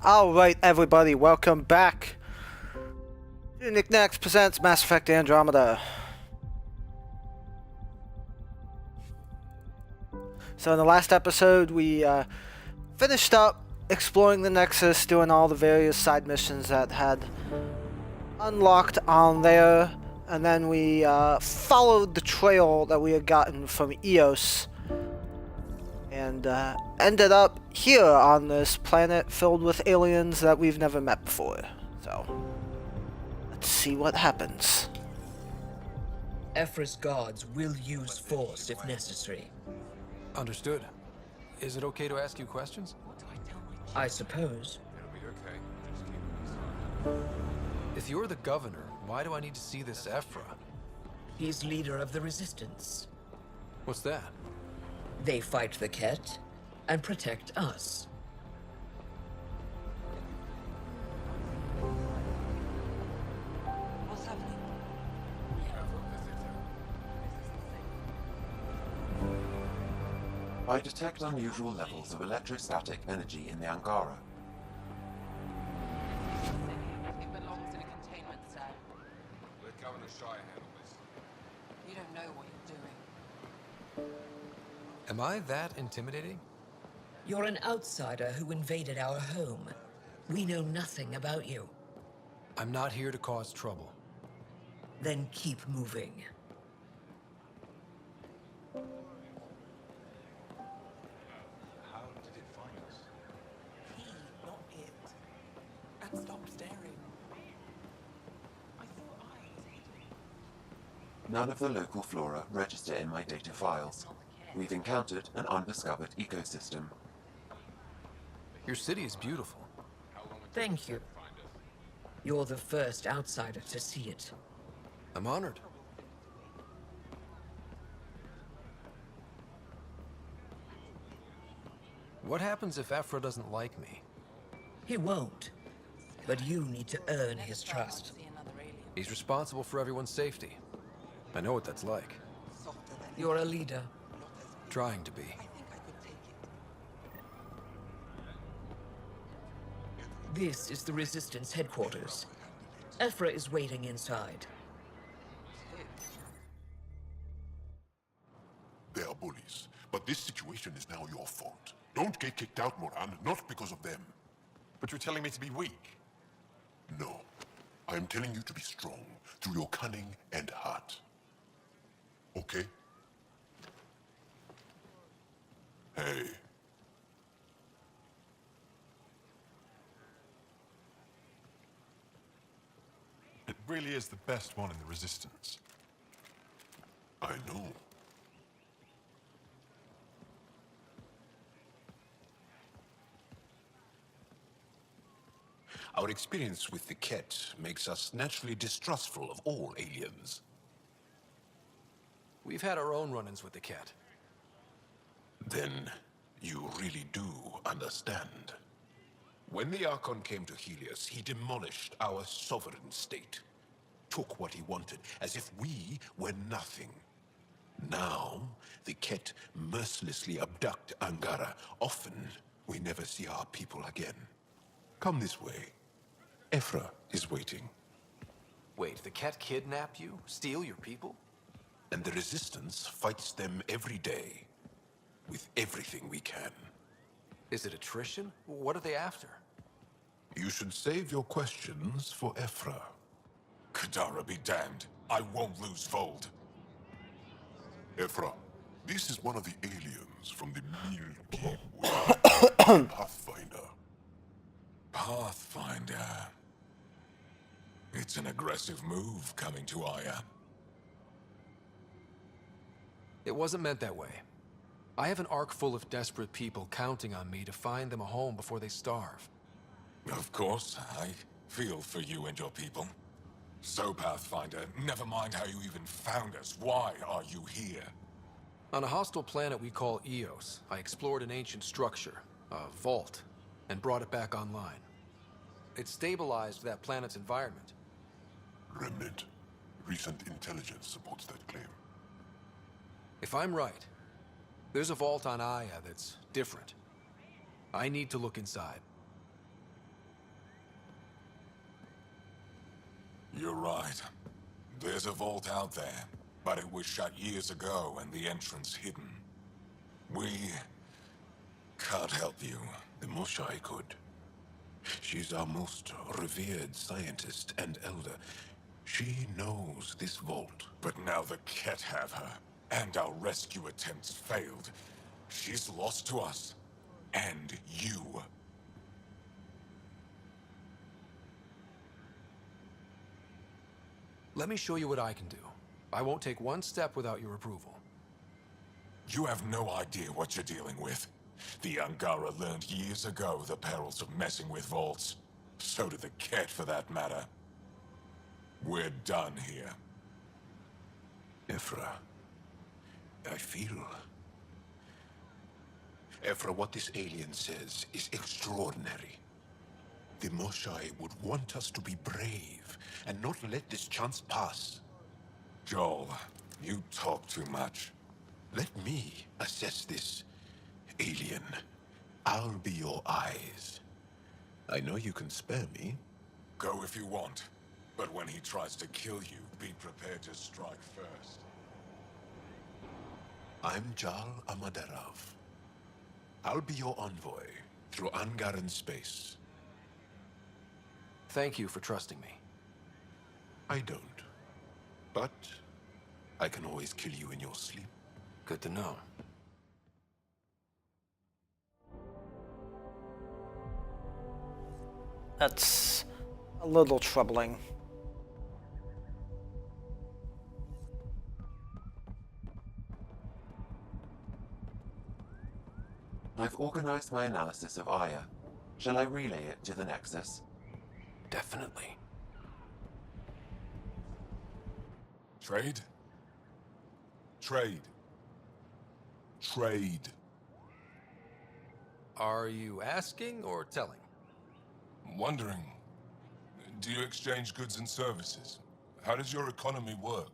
Alright, everybody, welcome back to Nack presents Mass Effect Andromeda. So in the last episode, we finished up exploring the Nexus, doing all the various side missions that had unlocked on there, and then we followed the trail that we had gotten from Eos, and ended up here on this planet filled with aliens that we've never met before. So, let's see what happens. Ephra's guards will use force if necessary. Understood. Is it okay to ask you questions? I suppose. If you're the governor, why do I need to see this Ephra? He's leader of the Resistance. What's that? They fight the Ket and protect us. What's happening? I detect unusual levels of electrostatic energy in the Angara. It belongs in a containment cell. Let Governor Shire handle this. You don't know what you're doing. Am I that intimidating? You're an outsider who invaded our home. We know nothing about you. I'm not here to cause trouble. Then keep moving. How did it find us? He, not it. And stop staring. I thought I was it. None of the local flora register in my data files. We've encountered an undiscovered ecosystem. Your city is beautiful. Thank you. You're the first outsider to see it. I'm honored. What happens if Ephra doesn't like me? He won't. But you need to earn his trust. See another alien. He's responsible for everyone's safety. I know what that's like. Softer than You're a leader. not as Trying to be. I think I could take it. This is the Resistance headquarters. Ephra is waiting inside. They are bullies, but this situation is now your fault. Don't get kicked out, Moran, not because of them. But you're telling me to be weak. No, I am telling you to be strong through your cunning and heart. Okay? Hey. It really is the best one in the Resistance. I know. Our experience with the Ket makes us naturally distrustful of all aliens. We've had our own run-ins with the cat. Then you really do understand. When the Archon came to Helios, he demolished our sovereign state. Took what he wanted, as if we were nothing. Now, the Ket mercilessly abduct Angara. Often, we never see our people again. Come this way. Ephra is waiting. Wait, the cat kidnapped you? Steal your people? And the Resistance fights them every day. With everything we can. Is it attrition? What are they after? You should save your questions for Ephra. Kadara be damned. I won't lose Fold. Ephra, this is one of the aliens from the Milky Way. Pathfinder. Pathfinder. It's an aggressive move coming to Aya. It wasn't meant that way. I have an ark full of desperate people counting on me to find them a home before they starve. Of course, I feel for you and your people. So, Pathfinder, never mind how you even found us. Why are you here? On a hostile planet we call Eos, I explored an ancient structure, a vault, and brought it back online. It stabilized that planet's environment. Remnant. Recent intelligence supports that claim. If I'm right, there's a vault on Aya that's different. I need to look inside. You're right. There's a vault out there, but it was shut years ago and the entrance hidden. We can't help you. The Moshai could. She's our most revered scientist and elder. She knows this vault. But now the Ket have her, and our rescue attempts failed. She's lost to us. And you. Let me show you what I can do. I won't take one step without your approval. You have no idea what you're dealing with. The Angara learned years ago the perils of messing with vaults. So did the Ket, for that matter. We're done here. Ephra, I feel... Ephra, what this alien says is extraordinary. The Moshai would want us to be brave and not let this chance pass. Joel, you talk too much. Let me assess this, alien. I'll be your eyes. I know you can spare me. Go if you want. But when he tries to kill you, be prepared to strike first. I'm Jal Amaderov. I'll be your envoy through Angaran space. Thank you for trusting me. I don't. But I can always kill you in your sleep. Good to know. That's a little troubling. I've organized my analysis of Aya. Shall I relay it to the Nexus? Definitely. Trade? Trade. Trade. Are you asking or telling? Wondering, do you exchange goods and services? How does your economy work?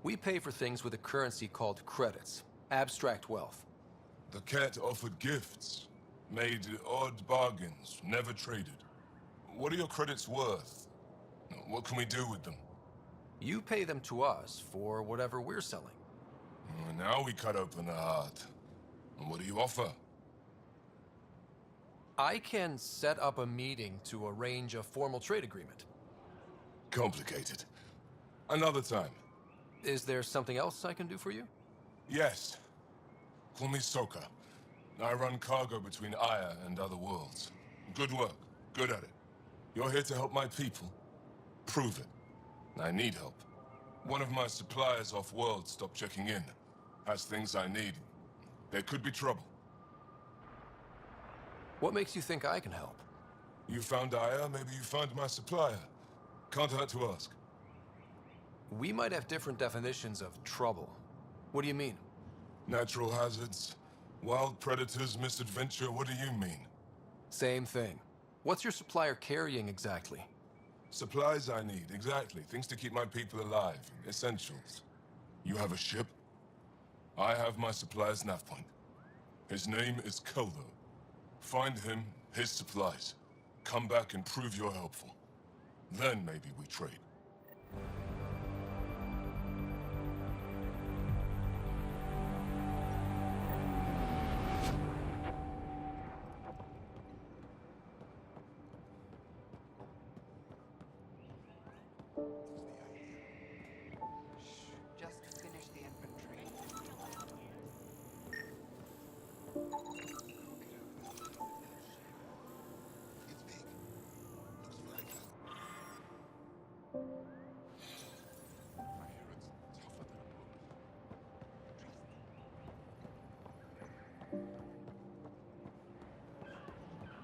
We pay for things with a currency called credits. Abstract wealth. The Ket offered gifts, made odd bargains, never traded. What are your credits worth? What can we do with them? You pay them to us for whatever we're selling. Now we cut open the heart. What do you offer? I can set up a meeting to arrange a formal trade agreement. Complicated. Another time. Is there something else I can do for you? Yes. Call me Soka. I run cargo between Aya and other worlds. Good work. Good at it. You're here to help my people. Prove it. I need help. One of my suppliers off-world stopped checking in. Has things I need. There could be trouble. What makes you think I can help? You found Aya, maybe you found my supplier. Can't hurt to ask. We might have different definitions of trouble. What do you mean? Natural hazards, wild predators, misadventure, what do you mean? Same thing. What's your supplier carrying exactly? Supplies I need, exactly. Things to keep my people alive. Essentials. You have a ship? I have my supplier's nav point. His name is Koldo. Find him, his supplies. Come back and prove you're helpful. Then maybe we trade. Just finish the inventory.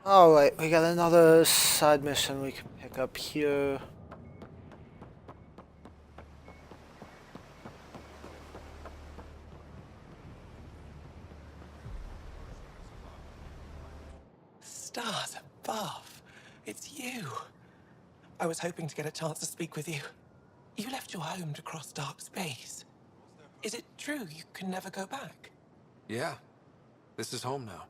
Alright, we got another side mission we can pick up here. Stars above. It's you. I was hoping to get a chance to speak with you. You left your home to cross dark space. Is it true you can never go back? Yeah. This is home now.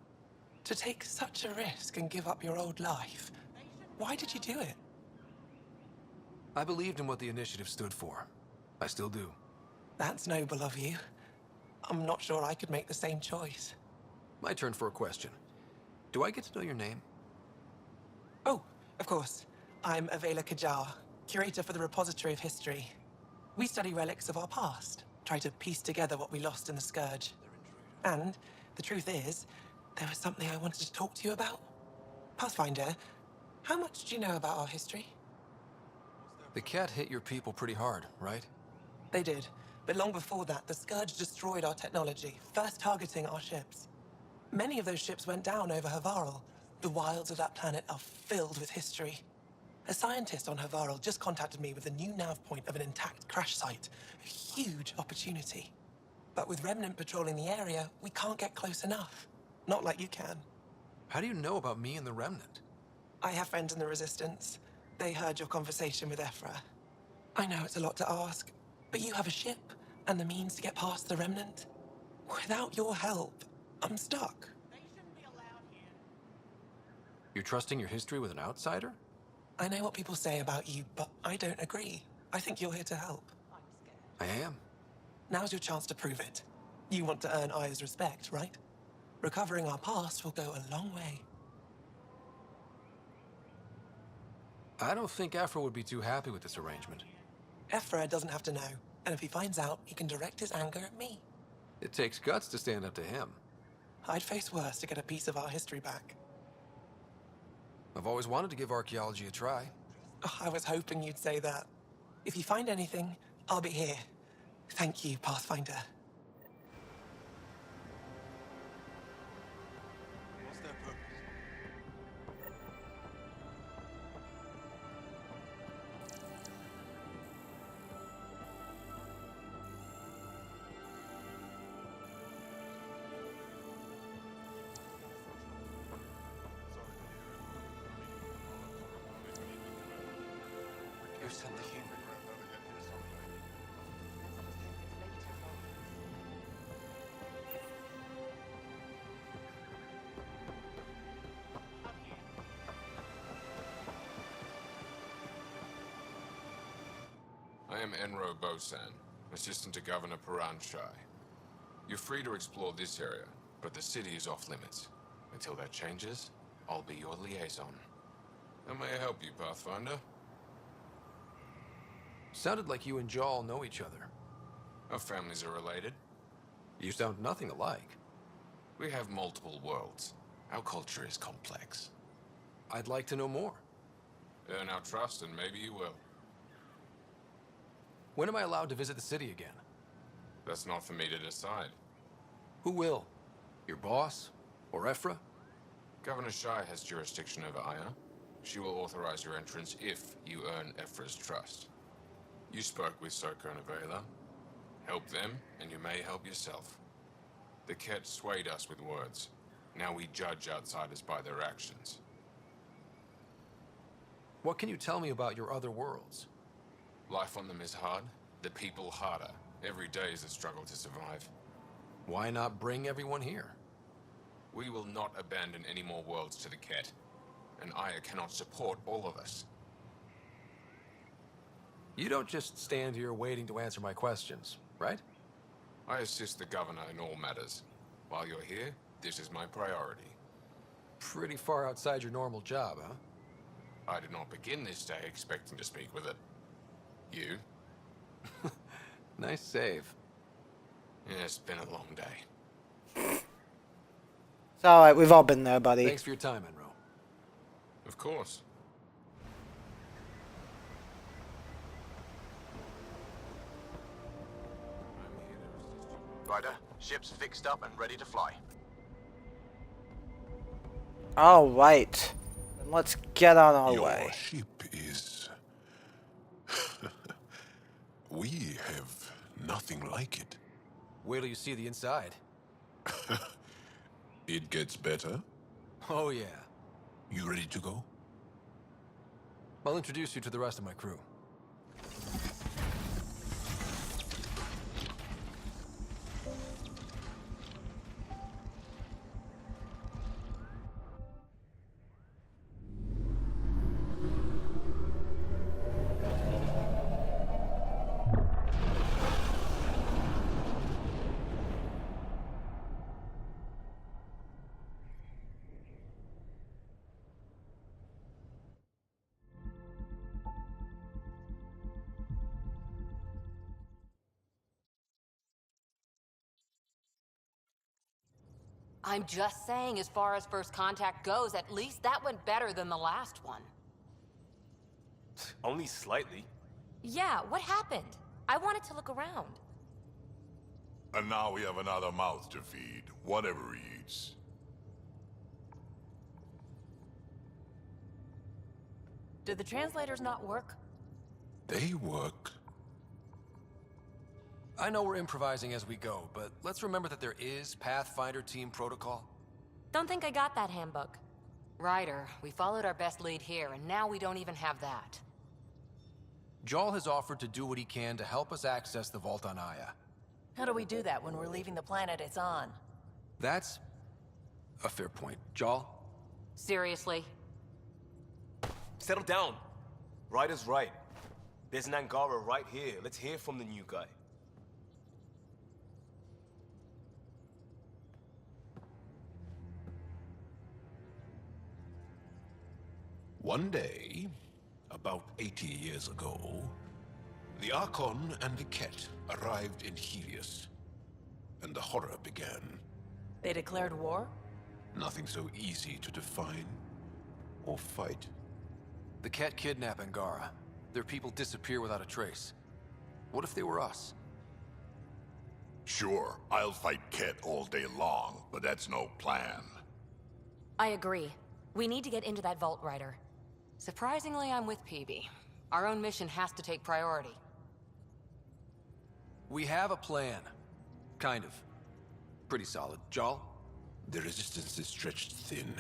To take such a risk and give up your old life, why did you do it? I believed in what the Initiative stood for. I still do. That's noble of you. I'm not sure I could make the same choice. My turn for a question. Do I get to know your name? Oh, of course. I'm Avela Kajar, curator for the Repository of History. We study relics of our past, try to piece together what we lost in the Scourge. And the truth is, there was something I wanted to talk to you about. Pathfinder, how much do you know about our history? The cat hit your people pretty hard, right? They did, but long before that, the Scourge destroyed our technology, first targeting our ships. Many of those ships went down over Havarl. The wilds of that planet are filled with history. A scientist on Havarl just contacted me with a new nav point of an intact crash site. A huge opportunity. But with Remnant patrolling the area, we can't get close enough. Not like you can. How do you know about me and the Remnant? I have friends in the Resistance. They heard your conversation with Ephra. I know it's a lot to ask, but you have a ship and the means to get past the Remnant. Without your help, I'm stuck. You're trusting your history with an outsider? I know what people say about you, but I don't agree. I think you're here to help. I am. Now's your chance to prove it. You want to earn Aya's respect, right? Recovering our past will go a long way. I don't think Aphra would be too happy with this arrangement. Ephra doesn't have to know, and if he finds out, he can direct his anger at me. It takes guts to stand up to him. I'd face worse to get a piece of our history back. I've always wanted to give archaeology a try. Oh, I was hoping you'd say that. If you find anything, I'll be here. Thank you, Pathfinder. What's their purpose? You sent the human. I am Enro Bosan, assistant to Governor Paran Shai. You're free to explore this area, but the city is off limits. Until that changes, I'll be your liaison. How may I help you, Pathfinder? Sounded like you and Jal know each other. Our families are related. You sound nothing alike. We have multiple worlds. Our culture is complex. I'd like to know more. Earn our trust and maybe you will. When am I allowed to visit the city again? That's not for me to decide. Who will? Your boss? Or Ephra? Governor Shai has jurisdiction over Aya. She will authorize your entrance if you earn Ephra's trust. You spoke with Soka and Avela. Help them, and you may help yourself. The Ket swayed us with words. Now we judge outsiders by their actions. What can you tell me about your other worlds? Life on them is hard, the people harder. Every day is a struggle to survive. Why not bring everyone here? We will not abandon any more worlds to the Ket, and Aya cannot support all of us. You don't just stand here waiting to answer my questions, right? I assist the governor in all matters. While you're here, this is my priority. Pretty far outside your normal job, huh? I did not begin this day expecting to speak with it. You? Nice save. Yeah, it's been a long day. It's alright, we've all been there, buddy. Thanks for your time, Enro. Of course. Ryder, ship's fixed up and ready to fly. Alright. Then let's get on our Your way. ship is... We have nothing like it. Wait till you see the inside. It gets better. Oh yeah. You ready to go? I'll introduce you to the rest of my crew. I'm just saying, as far as first contact goes, at least that went better than the last one. Only slightly. Yeah, what happened? I wanted to look around. And now we have another mouth to feed, whatever he eats. Did the translators not work? They work. I know we're improvising as we go, but let's remember that there is Pathfinder team protocol. Don't think I got that handbook. Ryder, we followed our best lead here, and now we don't even have that. Jarl has offered to do what he can to help us access the vault on Aya. How do we do that when we're leaving the planet it's on? That's a fair point. Jarl? Seriously? Settle down. Ryder's right. There's an Angara right here. Let's hear from the new guy. One day, about 80 years ago, the Archon and the Ket arrived in Helios, and the horror began. They declared war? Nothing so easy to define or fight. The Ket kidnap Angara. Their people disappear without a trace. What if they were us? Sure, I'll fight Ket all day long, but that's no plan. I agree. We need to get into that vault, Ryder. Surprisingly, I'm with PB. Our own mission has to take priority. We have a plan. Kind of. Pretty solid. Jarl? The resistance is stretched thin.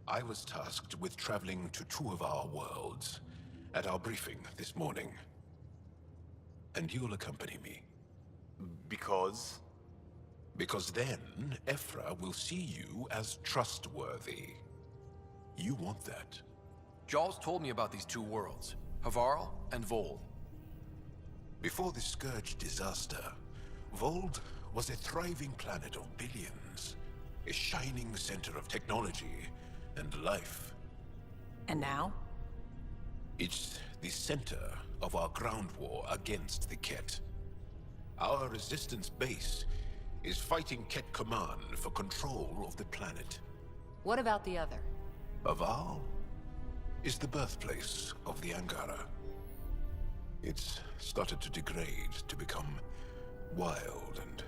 I was tasked with traveling to two of our worlds at our briefing this morning. And you'll accompany me. Because? Because then, Ephra will see you as trustworthy. You want that. Jarl's told me about these two worlds, Havarl and Vold. Before the Scourge disaster, Vold was a thriving planet of billions, a shining center of technology and life. And now? It's the center of our ground war against the Ket. Our resistance base is fighting Ket Command for control of the planet. What about the other? Havarl is the birthplace of the Angara. It's started to degrade, to become wild and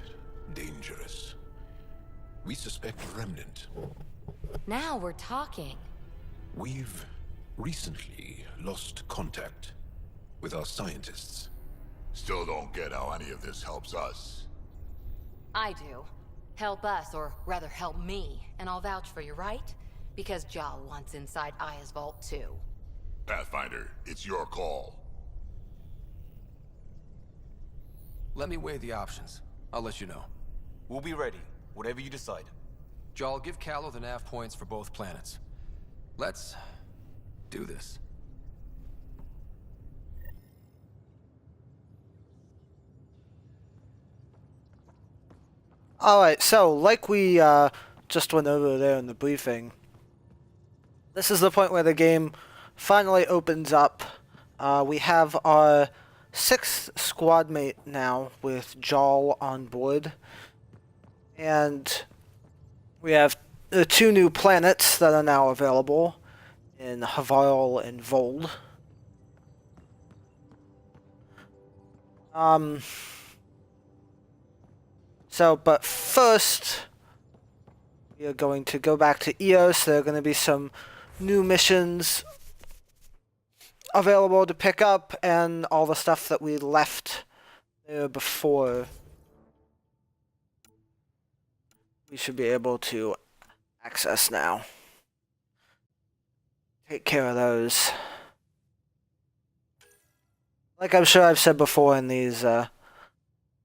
dangerous. We suspect a remnant. Now we're talking. We've recently lost contact with our scientists. Still don't get how any of this helps us. I do. Help us, or rather help me, and I'll vouch for you, right? Because Jarl wants inside Aya's vault too. Pathfinder, it's your call. Let me weigh the options. I'll let you know. We'll be ready, whatever you decide. Jarl, give Callow the nav points for both planets. Let's do this. Alright, so like we just went over there in the briefing, this is the point where the game finally opens up. We have our 6th squad mate now with Jarl on board. And we have the 2 new planets that are now available in Havarl and Vold. But first, we are going to go back to Eos. There are going to be some new missions available to pick up, and all the stuff that we left there before. We should be able to access now. Take care of those. Like I'm sure I've said before in these, I'm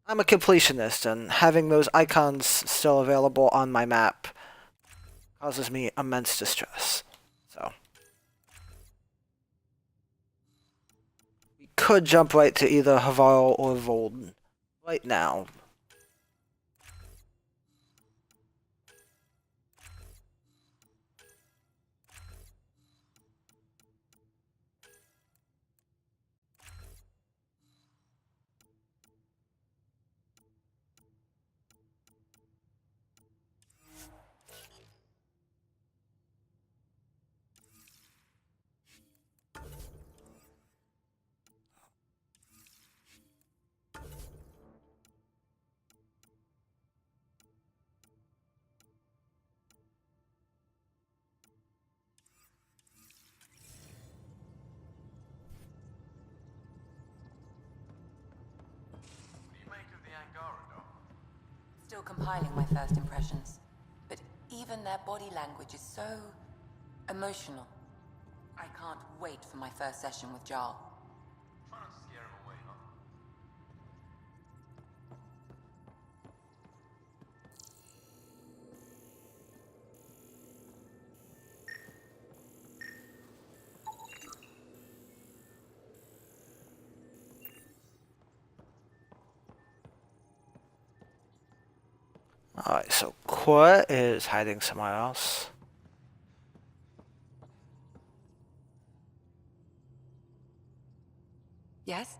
a completionist, and having those icons still available on my map causes me immense distress. So we could jump right to either Havarl or Vold right now. still compiling my first impressions, but even their body language is so emotional. I can't wait for my first session with Jarl. Try not to scare him away, huh? Alright, so Cora is hiding somewhere else. Yes?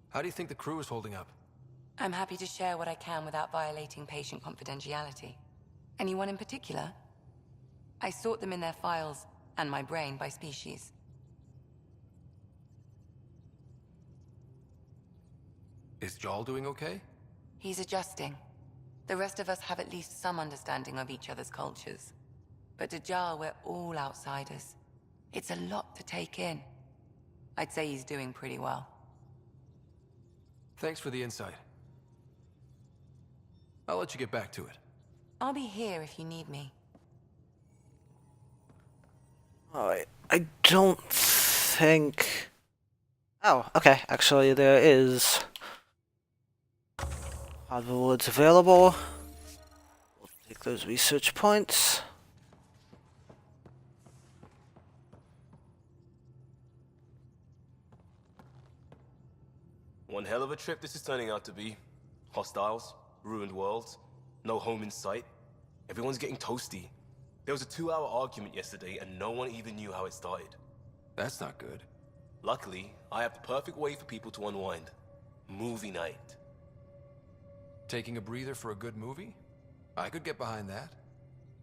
How do you think the crew is holding up? I'm happy to share what I can without violating patient confidentiality. Anyone in particular? I sort them in their files, and my brain by species. Is Jarl doing okay? He's adjusting. The rest of us have at least some understanding of each other's cultures. But to Jarl, we're all outsiders. It's a lot to take in. I'd say he's doing pretty well. Thanks for the insight. I'll let you get back to it. I'll be here if you need me. Alright, I don't think... Oh, okay, actually there is hardwoods available. We'll take those research points. One hell of a trip this is turning out to be. Hostiles, ruined worlds, no home in sight. Everyone's getting toasty. There was a 2-hour argument yesterday and no one even knew how it started. That's not good. Luckily, I have the perfect way for people to unwind. Movie night. Taking a breather for a good movie? I could get behind that.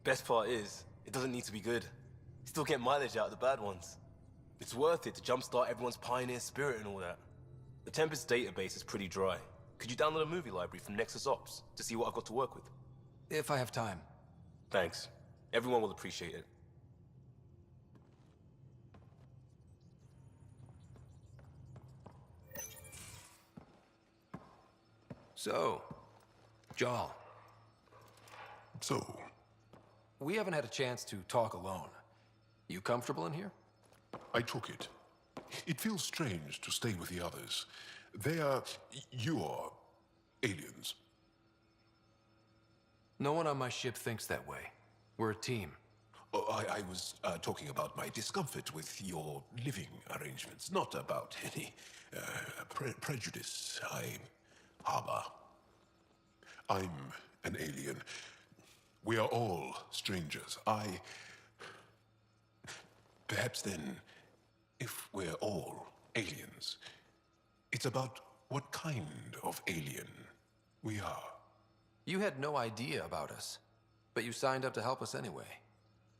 Best part is, it doesn't need to be good. Still get mileage out of the bad ones. It's worth it to jumpstart everyone's pioneer spirit and all that. The Tempest database is pretty dry. Could you download a movie library from Nexus Ops to see what I've got to work with? If I have time. Thanks. Everyone will appreciate it. So, Jarl. So? We haven't had a chance to talk alone. You comfortable in here? I took it. It feels strange to stay with the others. They are... you are... aliens. No one on my ship thinks that way. We're a team. Oh, I was talking about my discomfort with your living arrangements, not about any prejudice I harbor. I'm an alien. We are all strangers. Perhaps then, if we're all aliens, it's about what kind of alien we are. You had no idea about us, but you signed up to help us anyway.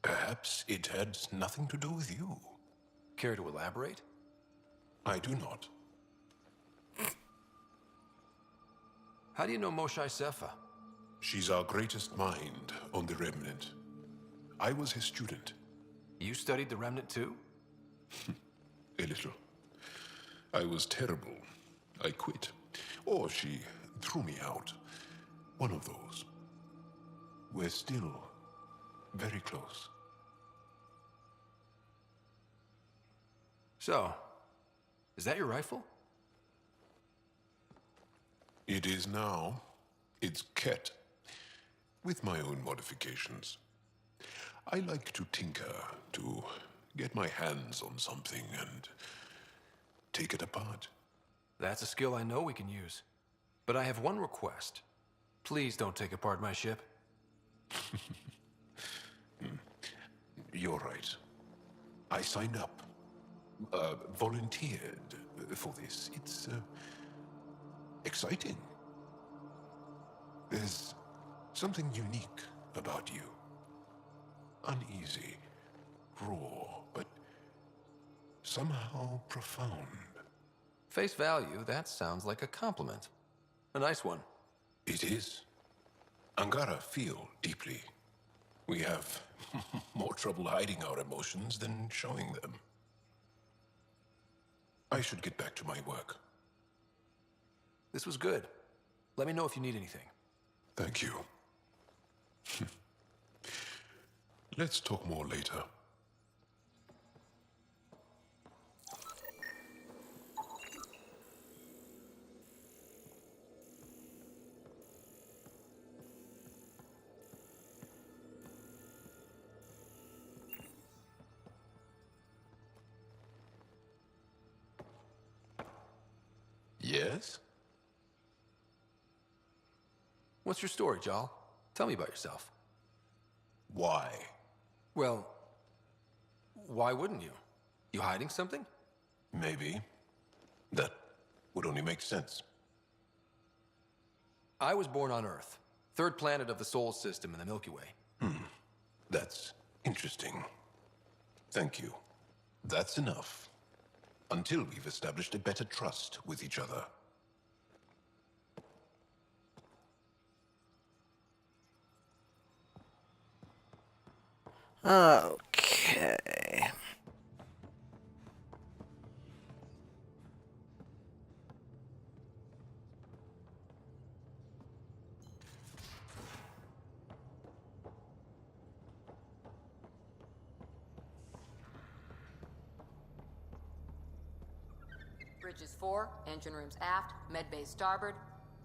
Perhaps it had nothing to do with you. Care to elaborate? I do not. How do you know Moshae Sefa? She's our greatest mind on the Remnant. I was his student. You studied the Remnant too? A little. I was terrible. I quit. Or she threw me out. One of those. We're still very close. So, is that your rifle? It is now. It's Ket. With my own modifications. I like to tinker, to get my hands on something and take it apart. That's a skill I know we can use. But I have one request. Please don't take apart my ship. You're right. I signed up. Volunteered for this. It's exciting. There's something unique about you. Uneasy, raw, but somehow profound. Face value, that sounds like a compliment. A nice one. It is. Angara feel deeply. We have more trouble hiding our emotions than showing them. I should get back to my work. This was good. Let me know if you need anything. Thank you. Let's talk more later. Yes? What's your story, Jal? Tell me about yourself. Why? Well, why wouldn't you? You hiding something? Maybe. That would only make sense. I was born on Earth, third planet of the Sol system in the Milky Way. That's interesting. Thank you. That's enough. Until we've established a better trust with each other. Okay. Bridges 4, engine rooms aft, med bay starboard.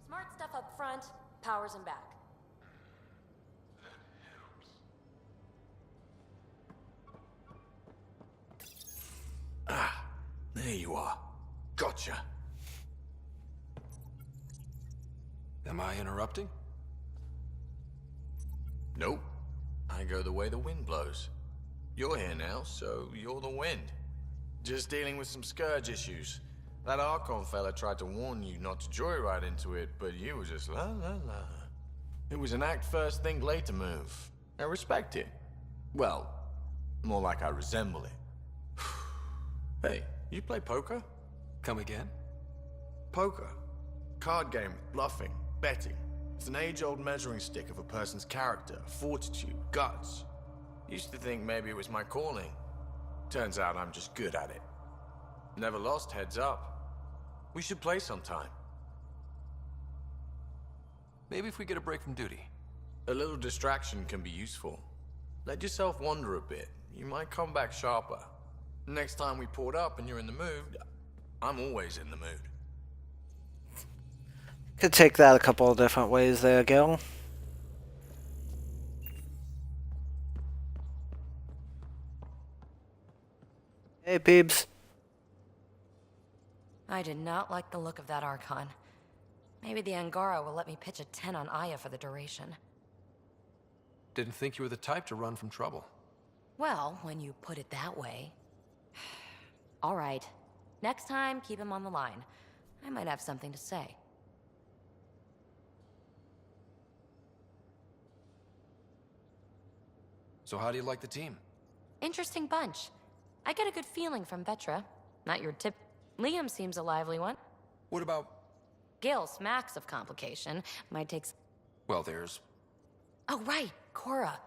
Smart stuff up front, powers in back. Ah, there you are. Gotcha. Am I interrupting? Nope. I go the way the wind blows. You're here now, so you're the wind. Just dealing with some scourge issues. That Archon fella tried to warn you not to joyride into it, but you were just la la la. It was an act first, think later move. I respect it. Well, more like I resemble it. Hey, you play poker? Come again? Poker. Card game with bluffing, betting. It's an age-old measuring stick of a person's character, fortitude, guts. Used to think maybe it was my calling. Turns out I'm just good at it. Never lost, heads up. We should play sometime. Maybe if we get a break from duty. A little distraction can be useful. Let yourself wander a bit. You might come back sharper. Next time we port up and you're in the mood, I'm always in the mood. Could take that a couple of different ways there, Gil. Hey, peeps. I did not like the look of that Archon. Maybe the Angara will let me pitch a 10 on Aya for the duration. Didn't think you were the type to run from trouble. Well, when you put it that way. All right. Next time, keep him on the line. I might have something to say. So how do you like the team? Interesting bunch. I get a good feeling from Vetra. Not your tip. Liam seems a lively one. What about... Gil smacks of complication. Might take... Well, there's... Oh, right. Cora.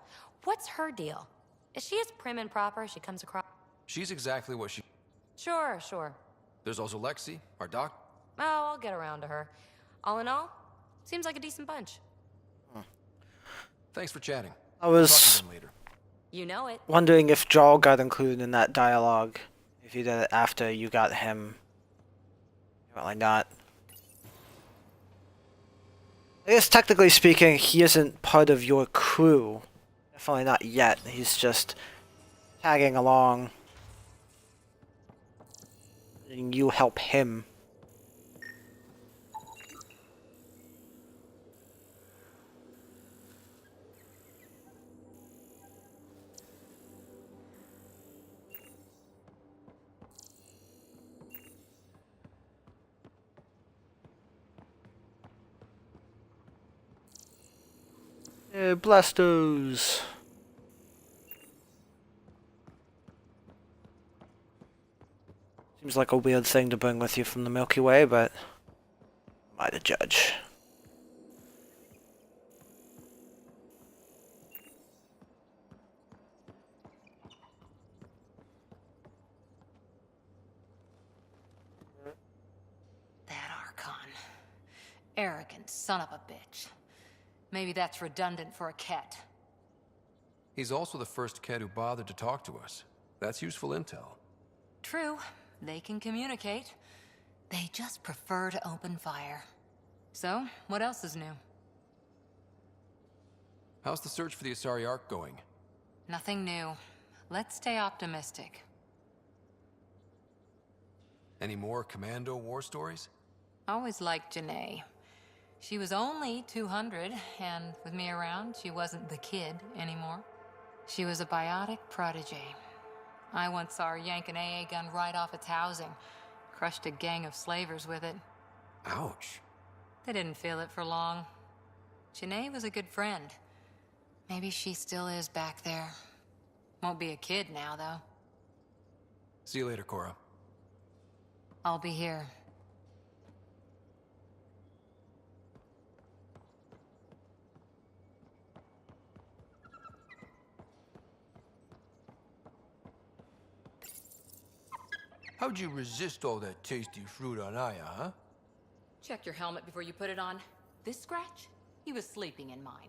What's her deal? Is she as prim and proper as she comes across? She's exactly what she... Sure, sure. There's also Lexi, our doc. Oh, I'll get around to her. All in all, seems like a decent bunch. Thanks for chatting. I was Talk to them later. You know it. wondering if Jarl got included in that dialogue. If you did it after you got him. Apparently not. I guess technically speaking, he isn't part of your crew. Definitely not yet. He's just tagging along. And you help him. Blastos. Seems like a weird thing to bring with you from the Milky Way, but am I the judge? That Archon. Arrogant son of a bitch. Maybe that's redundant for a Ket. He's also the first kid who bothered to talk to us. That's useful intel. True, they can communicate. They just prefer to open fire. So, what else is new? How's the search for the Asari Ark going? Nothing new. Let's stay optimistic. Any more Commando war stories? Always liked Janae. She was only 200, and with me around, she wasn't the kid anymore. She was a biotic protege. I once saw her yank an AA gun right off its housing. Crushed a gang of slavers with it. Ouch. They didn't feel it for long. Janae was a good friend. Maybe she still is back there. Won't be a kid now, though. See you later, Cora. I'll be here. How'd you resist all that tasty fruit on Aya, huh? Check your helmet before you put it on. This scratch? He was sleeping in mine.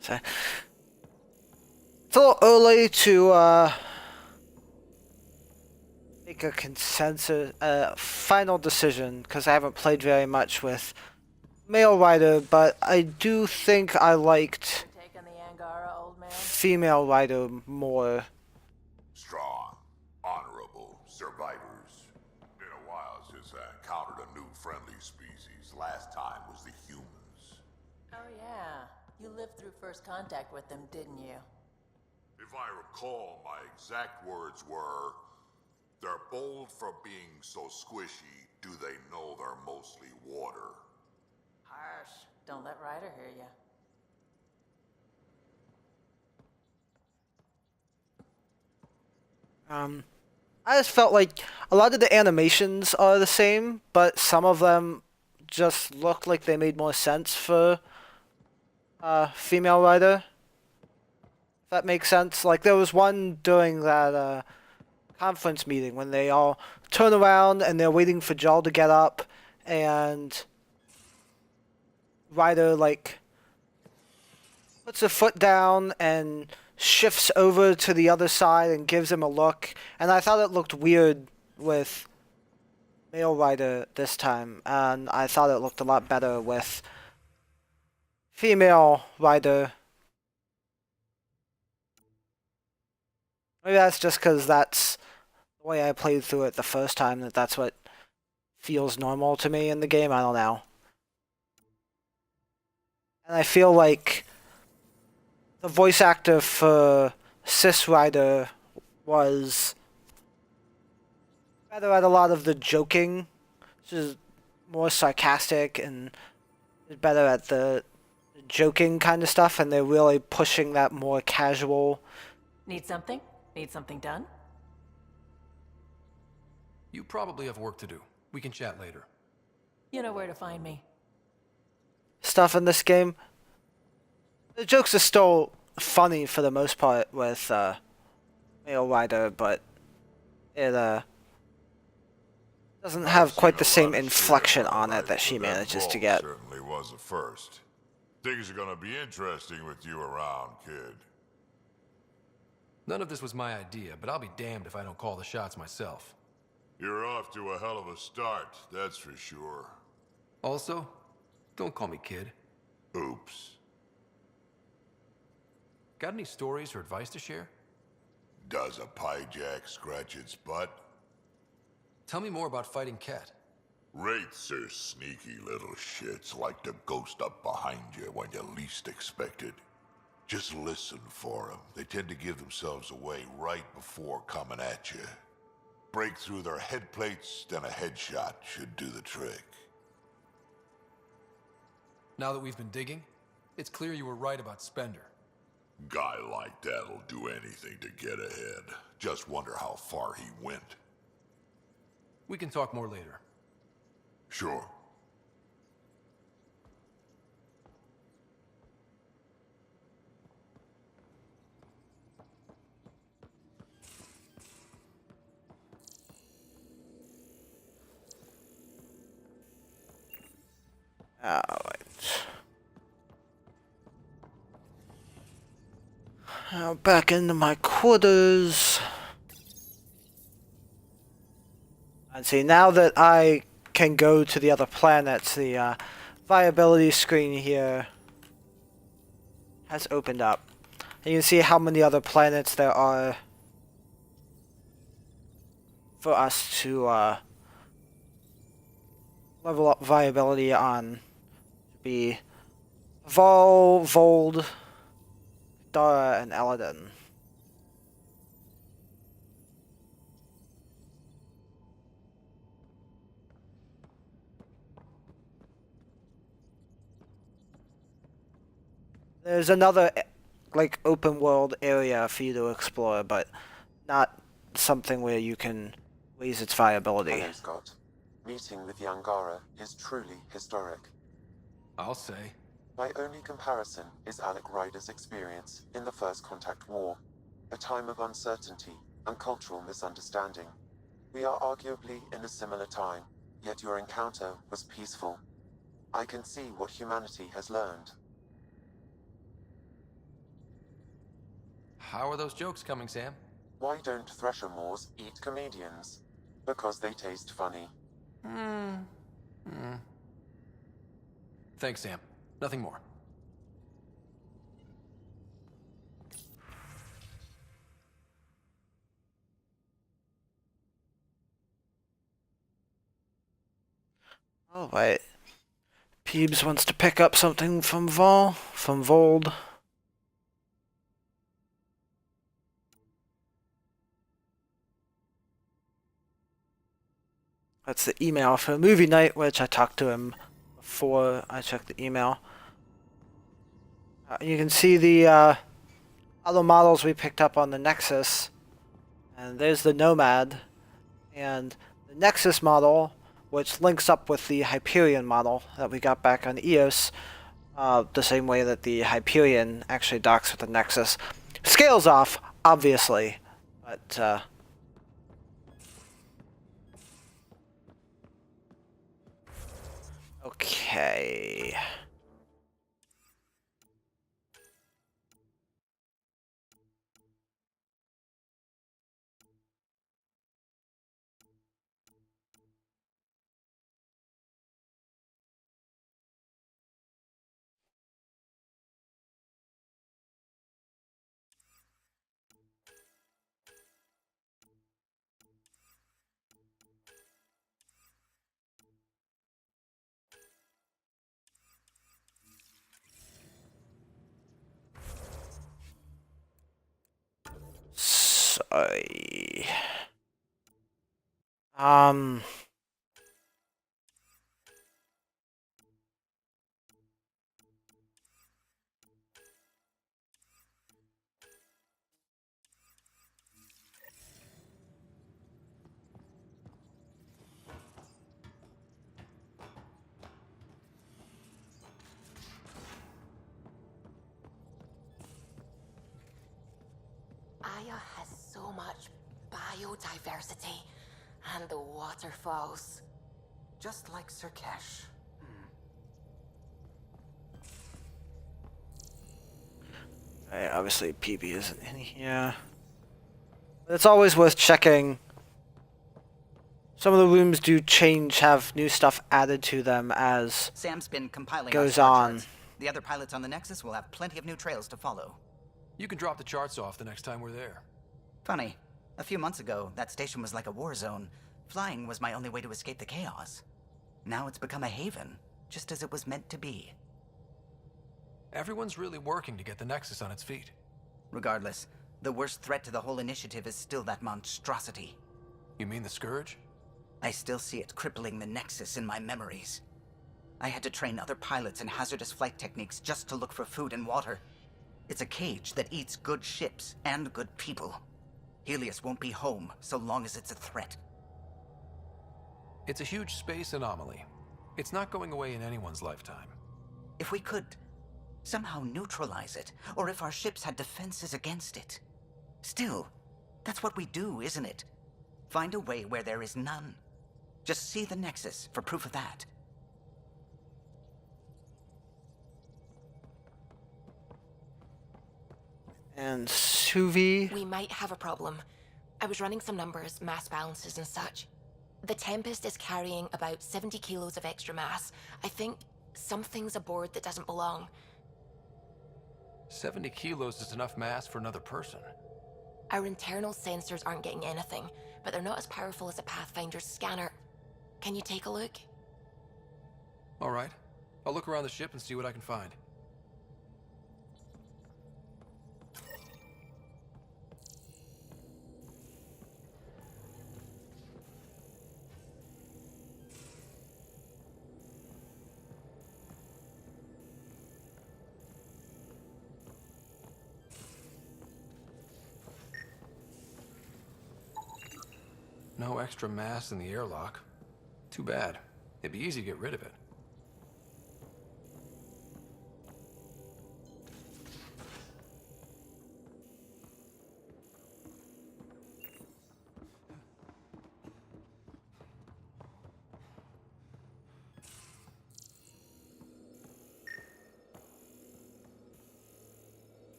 So, it's a little early to make a consensus, final decision, because I haven't played very much with male writer, but I do think I liked female writer more. Strong, honorable survivors. Been a while since I encountered a new friendly species. Last time was the humans. Oh yeah, you lived through first contact with them, didn't you? If I recall, my exact words were, "They're bold for being so squishy, do they know they're mostly water?" Harsh. Don't let Ryder hear you. I just felt like a lot of the animations are the same, but some of them just look like they made more sense for female writer. If that makes sense. Like there was one during that conference meeting when they all turn around and they're waiting for Jarl to get up, and Ryder like puts a foot down and shifts over to the other side and gives him a look, and I thought it looked weird with male Ryder this time, and I thought it looked a lot better with female Ryder. Maybe that's just because that's the way I played through it the first time, that's what feels normal to me in the game, I don't know. And I feel like the voice actor for Sis Ryder was better at a lot of the joking, which is more sarcastic, and better at the joking kind of stuff, and they're really pushing that more casual. Need something? Need something done? You probably have work to do. We can chat later. You know where to find me. Stuff in this game. The jokes are still funny for the most part with male Ryder, but it doesn't have quite the same inflection on it that she manages to get. Certainly was a first. Things are gonna be interesting with you around, kid. None of this was my idea, but I'll be damned if I don't call the shots myself. You're off to a hell of a start, that's for sure. Also, don't call me kid. Oops. Got any stories or advice to share? Does a pyjak scratch its butt? Tell me more about fighting Ket. Wraiths are sneaky little shits, like to ghost up behind you when you least expect it. Just listen for them. They tend to give themselves away right before coming at you. Break through their head plates, then a headshot should do the trick. Now that we've been digging, it's clear you were right about Spender. Guy like that'll do anything to get ahead. Just wonder how far he went. We can talk more later. Sure. Alright. Now back into my quarters. And see, now that I can go to the other planets, the viability screen here has opened up. And you can see how many other planets there are for us to level up viability on. Be Vol, Vold, Dara, and Eladin. There's another, like, open world area for you to explore, but not something where you can raise its viability. Hello, Scott. Meeting with Yangara is truly historic. I'll say. My only comparison is Alec Ryder's experience in the First Contact War, a time of uncertainty and cultural misunderstanding. We are arguably in a similar time, yet your encounter was peaceful. I can see what humanity has learned. How are those jokes coming, Sam? Why don't Thresher Moors eat comedians? Because they taste funny. Thanks, Sam. Nothing more. Oh, wait. Peebs wants to pick up something from Vold. That's the email for movie night, which I talked to him before I checked the email. You can see the other models we picked up on the Nexus. And there's the Nomad. And the Nexus model, which links up with the Hyperion model that we got back on Eos, the same way that the Hyperion actually docks with the Nexus. Scales off, obviously, but okay. Sorry. Aya has so much biodiversity and the waterfalls. Just like Sirkesh. Obviously PB isn't in here. But it's always worth checking. Some of the rooms do change, have new stuff added to them as Sam's been compiling goes our on. charts. The other pilots on the Nexus will have plenty of new trails to follow. You can drop the charts off the next time we're there. Funny, a few months ago, that station was like a war zone. Flying was my only way to escape the chaos. Now it's become a haven, just as it was meant to be. Everyone's really working to get the Nexus on its feet. Regardless, the worst threat to the whole initiative is still that monstrosity. You mean the Scourge? I still see it crippling the Nexus in my memories. I had to train other pilots in hazardous flight techniques just to look for food and water. It's a cage that eats good ships and good people. Helios won't be home so long as it's a threat. It's a huge space anomaly. It's not going away in anyone's lifetime. If we could somehow neutralize it, or if our ships had defenses against it. Still, that's what we do, isn't it? Find a way where there is none. Just see the Nexus for proof of that. And Suvi. We might have a problem. I was running some numbers, mass balances and such. The Tempest is carrying about 70 kilos of extra mass. I think something's aboard that doesn't belong. 70 kilos is enough mass for another person. Our internal sensors aren't getting anything, but they're not as powerful as a Pathfinder's scanner. Can you take a look? All right. I'll look around the ship and see what I can find. No extra mass in the airlock. Too bad. It'd be easy to get rid of it.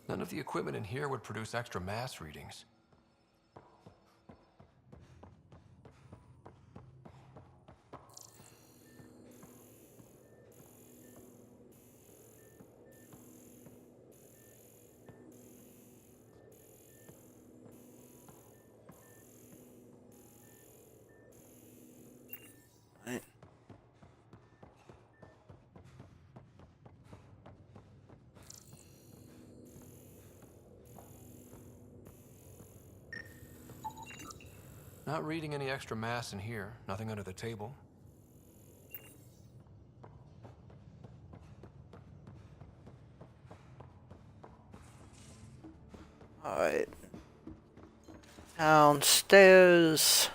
None of the equipment in here would produce extra mass readings. Right. Not reading any extra mass in here. Nothing under the table. Alright. Downstairs.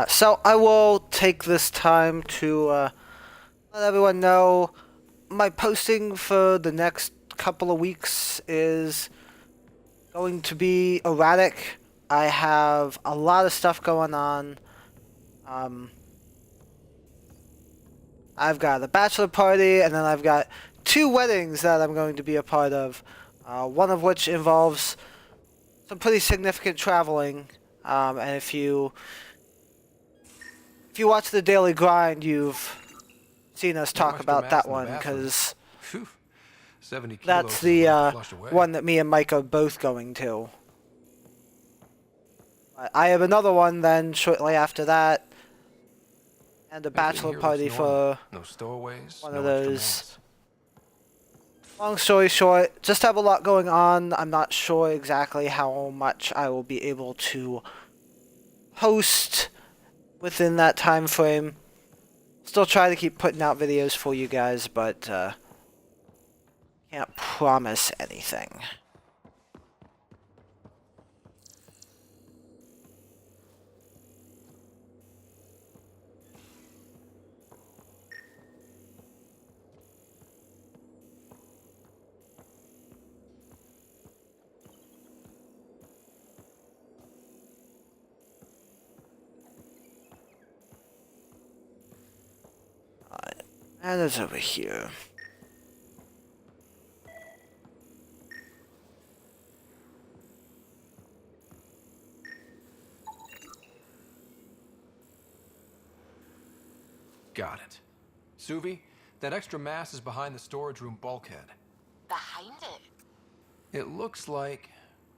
So I will take this time to let everyone know my posting for the next couple of weeks is going to be erratic. I have a lot of stuff going on. I've got a bachelor party, and then I've got 2 weddings that I'm going to be a part of. One of which involves some pretty significant traveling. And if you watch the Daily Grind, you've seen us talk about that one, because 70 kilos that's is the enough to flush away. one that me and Mike are both going to. I have another one then shortly after that, and a bachelor party for no stowaways, one no of extra those. mass. Long story short, just have a lot going on. I'm not sure exactly how much I will be able to post within that time frame. Still try to keep putting out videos for you guys, but can't promise anything. And it's over here. Got it. Suvi, that extra mass is behind the storage room bulkhead. Behind it? It looks like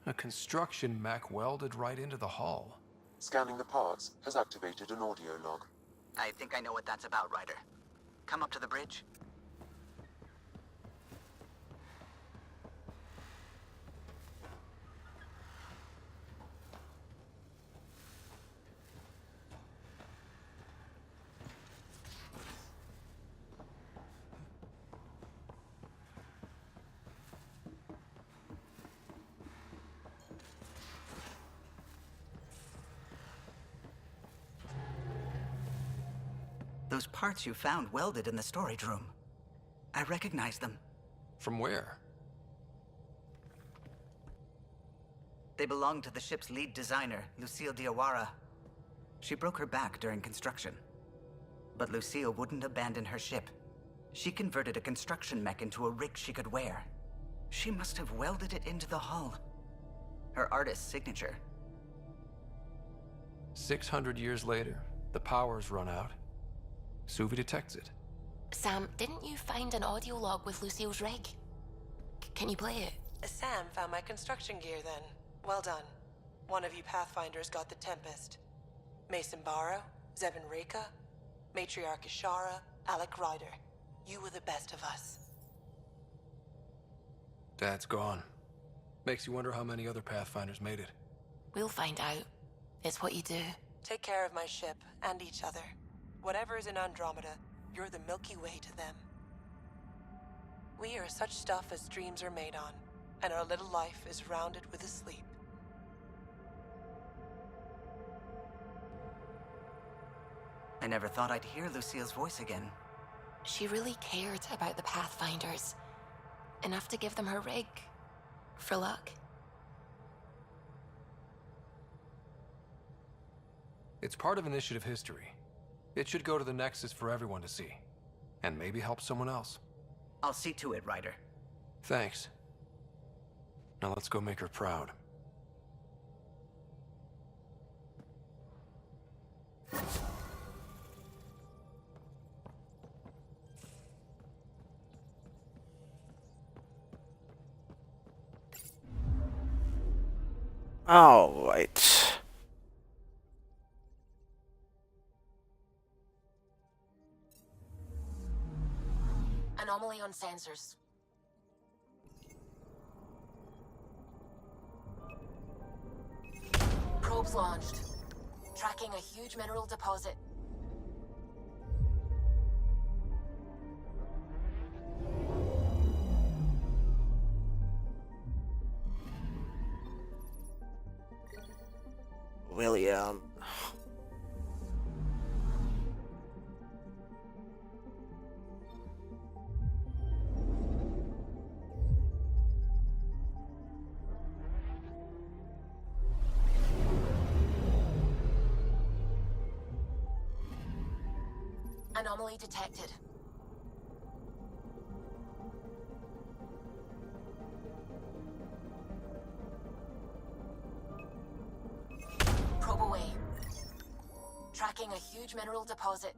a construction mech welded right into the hull. Scanning the parts has activated an audio log. I think I know what that's about, Ryder. Come up to the bridge. Those parts you found welded in the storage room. I recognize them. From where? They belonged to the ship's lead designer, Lucille Diawara. She broke her back during construction. But Lucille wouldn't abandon her ship. She converted a construction mech into a rig she could wear. She must have welded it into the hull. Her artist's signature. 600 years later, the power's run out. Suvi detects it. Sam, didn't you find an audio log with Lucille's rig? Can you play it? Sam found my construction gear then. Well done. One of you Pathfinders got the Tempest. Mason Barrow, Zevin Reka, Matriarch Ishara, Alec Ryder. You were the best of us. Dad's gone. Makes you wonder how many other Pathfinders made it. We'll find out. It's what you do. Take care of my ship and each other. Whatever is in Andromeda, you're the Milky Way to them. We are such stuff as dreams are made on, and our little life is rounded with a sleep. I never thought I'd hear Lucille's voice again. She really cared about the Pathfinders. Enough to give them her rig. For luck. It's part of Initiative history. It should go to the Nexus for everyone to see. And maybe help someone else. I'll see to it, Ryder. Thanks. Now let's go make her proud. All right. Anomaly on sensors. Probes launched. Tracking a huge mineral deposit. William. Anomaly detected. Probe away. Tracking a huge mineral deposit.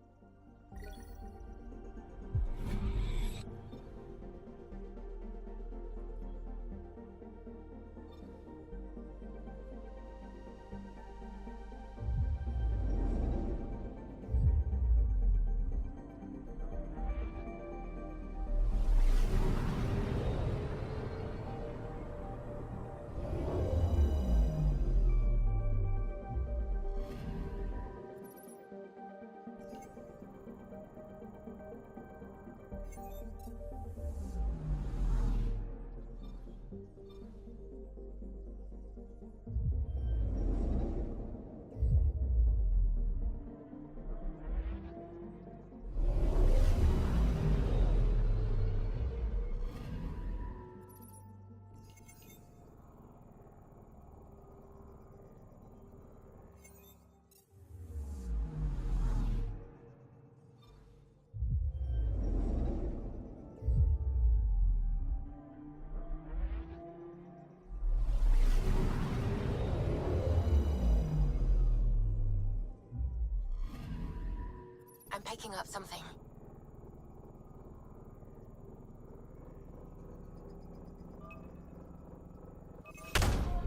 I'm picking up something.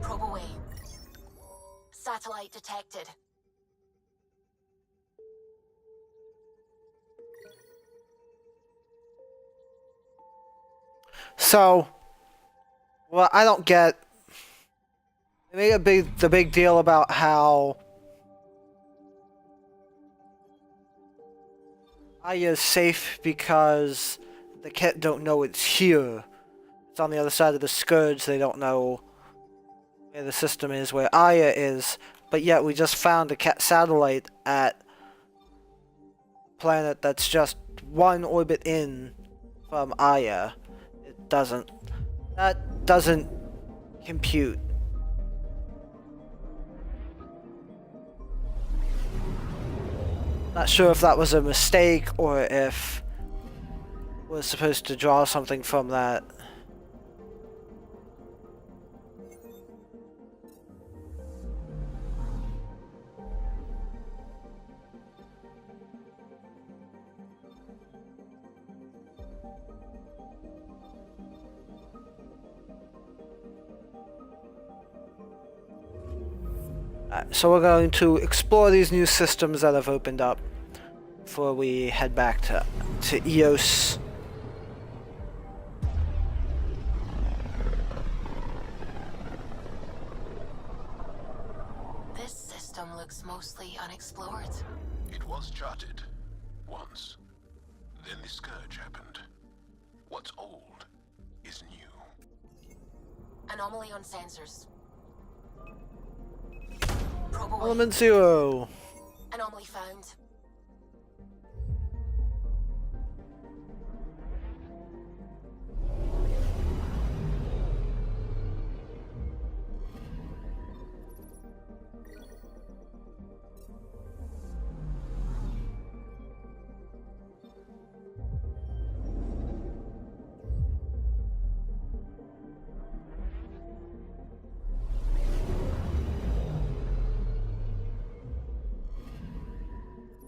Probe away. Satellite detected. So, well, I don't get. They made the big deal about how Aya's safe because the Ket don't know it's here. It's on the other side of the Scourge. They don't know where the system is, where Aya is. But yet we just found a Ket satellite at a planet that's just one orbit in from Aya. That doesn't compute. Not sure if that was a mistake or if we're supposed to draw something from that. So we're going to explore these new systems that have opened up before we head back to Eos. This system looks mostly unexplored. It was charted. Once. Then the Scourge happened. What's old is new. Anomaly on sensors. Element 0. Anomaly found.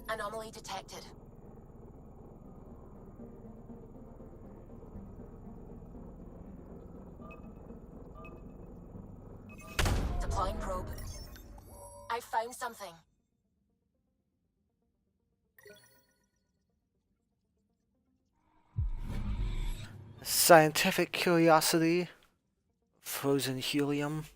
Anomaly detected. Deploying probe. I found something. Scientific curiosity. Frozen helium.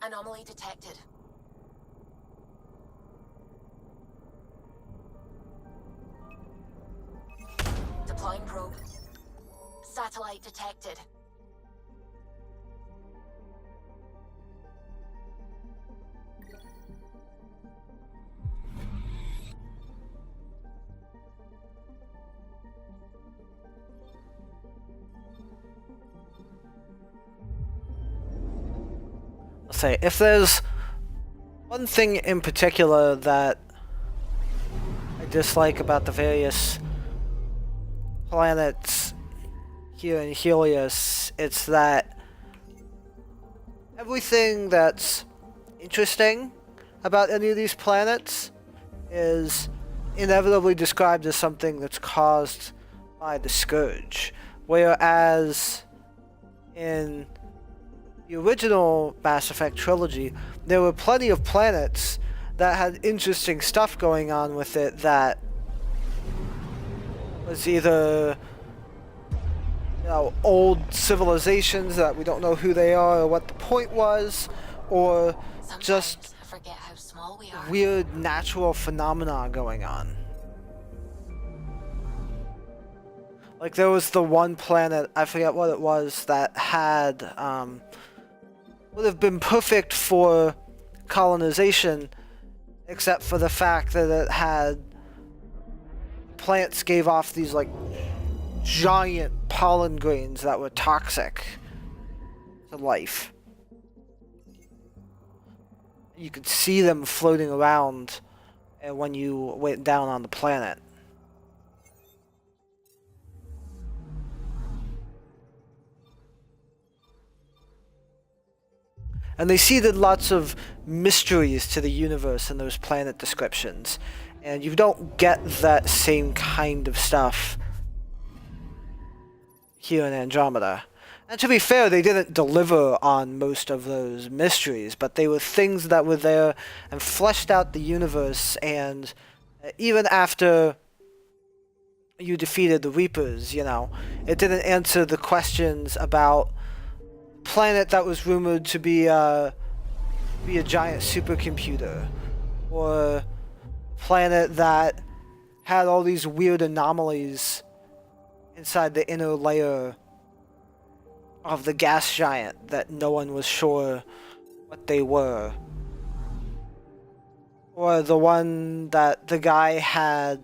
Anomaly detected. Deploying probe. Satellite detected. I'll say, if there's one thing in particular that I dislike about the various planets here in Helios, it's that everything that's interesting about any of these planets is inevitably described as something that's caused by the Scourge. Whereas in the original Mass Effect trilogy, there were plenty of planets that had interesting stuff going on with it that was either, you know, old civilizations that we don't know who they are or what the point was, or just I forget how small we are. weird natural phenomena going on. Like there was the one planet, I forget what it was, that had would have been perfect for colonization, except for the fact that it had plants gave off these like giant pollen grains that were toxic to life. You could see them floating around when you went down on the planet. And they seeded lots of mysteries to the universe in those planet descriptions. And you don't get that same kind of stuff here in Andromeda. And to be fair, they didn't deliver on most of those mysteries, but they were things that were there and fleshed out the universe. And even after you defeated the Reapers, you know, it didn't answer the questions about planet that was rumored to be a giant supercomputer, or planet that had all these weird anomalies inside the inner layer of the gas giant that no one was sure what they were. Or the one that the guy had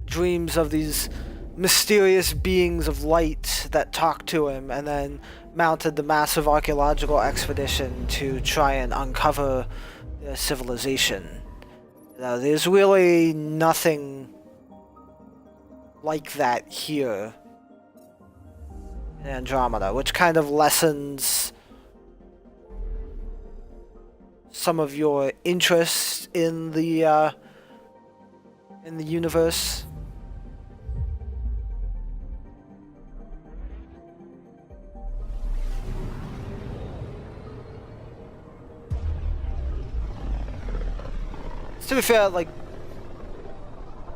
dreams of these mysterious beings of light that talked to him, and then mounted the massive archaeological expedition to try and uncover their civilization. You know, there's really nothing like that here in Andromeda, which kind of lessens some of your interest in the universe. To be fair, like,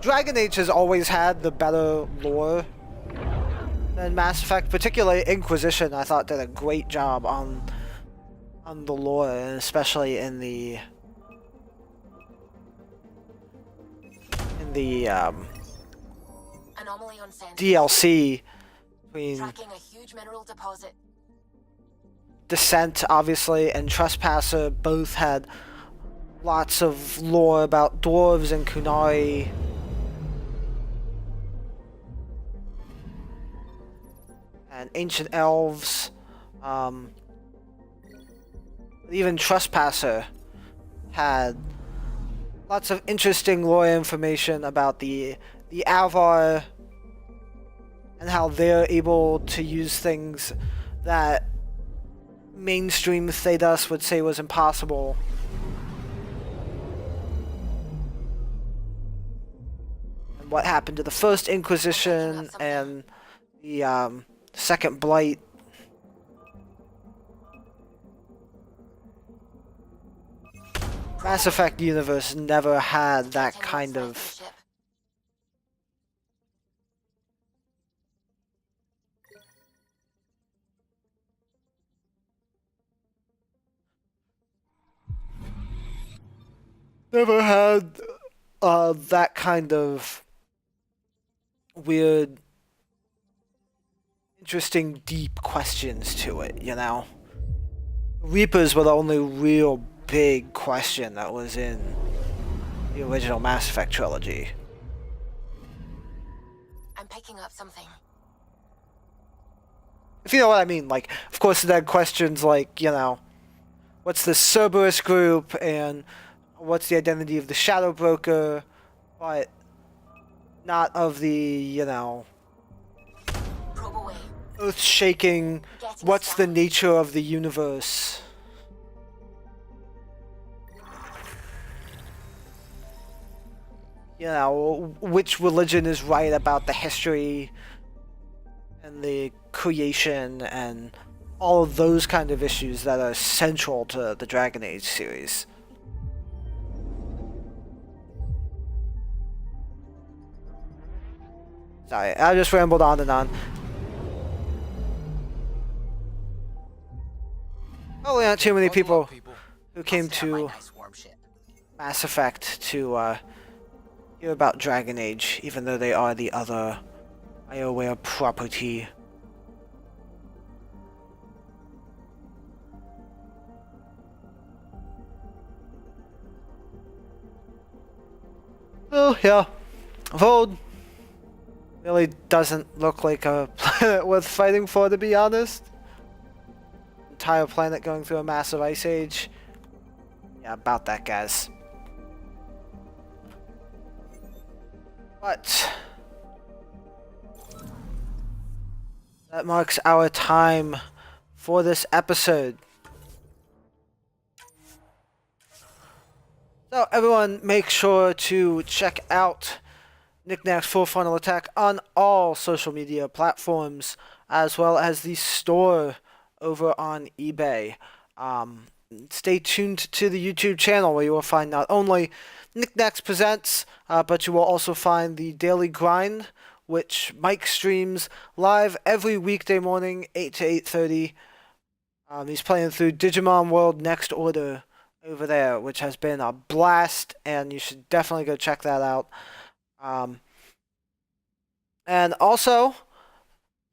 Dragon Age has always had the better lore than Mass Effect, particularly Inquisition. I thought did a great job on the lore, and especially in the Anomaly on sensors. DLC between Tracking a huge mineral deposit. Descent, obviously, and Trespasser both had lots of lore about dwarves and Kunari. And ancient elves. Even Trespasser had lots of interesting lore information about the Alvar and how they're able to use things that mainstream Thedas would say was impossible. And what happened to the First Inquisition and the Second Blight. Mass Effect universe never had that kind of that kind of weird, interesting, deep questions to it, you know? Reapers were the only real big question that was in the original Mass Effect trilogy. I'm picking up something. If you know what I mean, like, of course, there are questions like, you know, what's the Cerberus group, and what's the identity of the Shadow Broker, but not of the, you know, earth-shaking, what's the nature of the universe? You know, which religion is right about the history and the creation and all of those kind of issues that are central to the Dragon Age series. Sorry, I just rambled on and on. Probably not too many people who came to Mass Effect to hear about Dragon Age, even though they are the other BioWare property. Oh, yeah. Vold really doesn't look like a planet worth fighting for, to be honest. Entire planet going through a massive ice age. Yeah, about that, guys. But that marks our time for this episode. So everyone, make sure to check out Nack's Full Frontal Attack on all social media platforms, as well as the store over on eBay. Stay tuned to the YouTube channel, where you will find not only Nack Presents, but you will also find the Daily Grind, which Mike streams live every weekday morning, 8 to 8:30. He's playing through Digimon World Next Order over there, which has been a blast, and you should definitely go check that out. And also,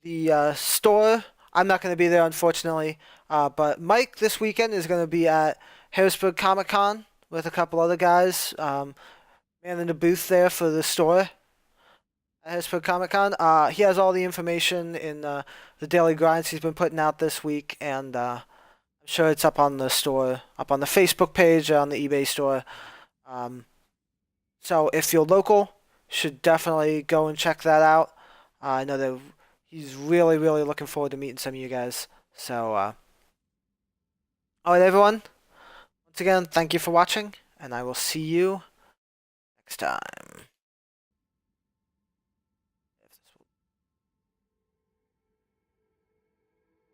the store, I'm not going to be there, unfortunately, but Mike this weekend is going to be at Harrisburg Comic Con with a couple other guys, manning the booth there for the store at Harrisburg Comic Con. He has all the information in the daily grinds he's been putting out this week, and I'm sure it's up on the store, up on the Facebook page, on the eBay store. So if you're local, should definitely go and check that out. I know that he's really, really looking forward to meeting some of you guys. So, alright, everyone. Once again, thank you for watching, and I will see you next time.